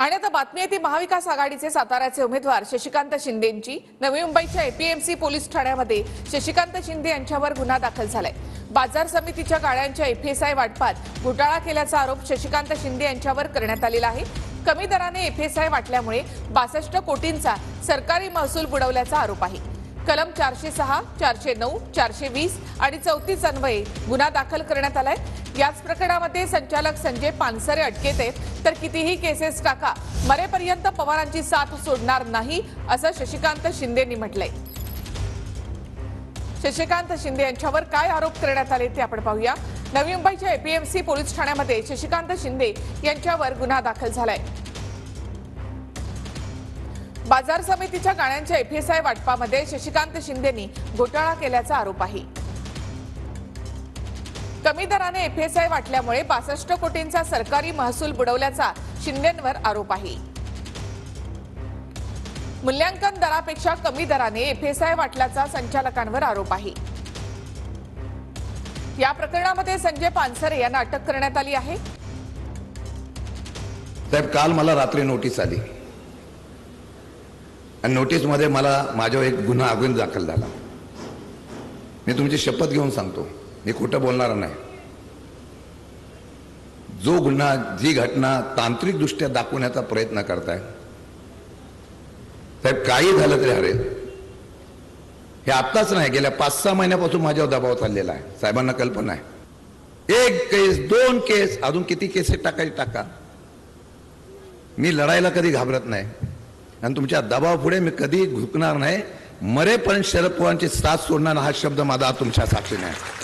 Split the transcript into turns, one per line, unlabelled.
आणि आता बातमी आहे ती महाविकास आघाडीचे साताऱ्याचे उमेदवार शशिकांत शिंदेंची। नवी मुंबईच्या एपीएमसी पोलीस ठाण्यामध्ये शशिकांत शिंदे यांच्यावर गुन्हा दाखल झालाय। बाजार समितीच्या गाळ्यांच्या एफएसआय वाटपात घोटाळा केल्याचा आरोप शशिकांत शिंदे यांच्यावर करण्यात आलेला आहे। कमी दराने एफएसआय वाटल्यामुळे 62 कोटींचा सरकारी महसूल बुडवल्याचा आरोप आहे। कलम 406, 409, 420 आणि 34 अन्वये गुन्हा दाखल करण्यात आलाय। याच प्रकरणामध्ये संचालक संजय पानसरे अटकेत आहेत। तर कितीही केसेस टाका, मरेपर्यंत पवारांची साथ सोडणार नाही असं शशिकांत शिंदेंनी म्हटलंय। शशिकांत शिंदे यांच्यावर काय आरोप करण्यात आले ते आपण पाहूया। नवी मुंबईच्या एपीएमसी पोलीस ठाण्यामध्ये शशिकांत शिंदे यांच्यावर गुन्हा दाखल झालाय। बाजार समितीच्या गाळ्यांच्या एफएसआय वाटपामध्ये शशिकांत शिंदेंनी घोटाळा केल्याचा आरोप आहे। कमी दराने एफएसआय वाटल्यामुळे 62 कोटींचा सरकारी महसूल बुडवल्याचा शिंदेंवर आरोप आहे। मूल्यांकन दरापेक्षा कमी दराने एफएसआय वाटल्याचा संचालकांवर आरोप आहे। या प्रकरणामध्ये संजय पानसरे यांना अटक करण्यात आली आहे।
साहेब, काल मला रात्री नोटीस आली आणि नोटीसमध्ये मला माझ्यावर एक गुन्हा अजून दाखल झाला। मी तुमची शपथ घेऊन सांगतो, मी खोटं बोलणार नाही। जो गुन्हा, जी घटना तांत्रिक दृष्ट्या दाखवण्याचा प्रयत्न करताय साहेब, काही झालं तरी हरेल। हे आत्ताच नाही, गेल्या 5-6 महिन्यापासून माझ्यावर दबाव चाललेला आहे। साहेबांना कल्पना आहे, 1 केस 2 केस, अजून किती केसेस टाकायचे टाका। मी लढायला कधी घाबरत नाही आणि तुमच्या दबावापुढे मी कधी झुकणार नाही। मरेपर्यंत शरद पवारांची साथ सोडणार हा शब्द माझा तुमच्या साक्षीने आहे।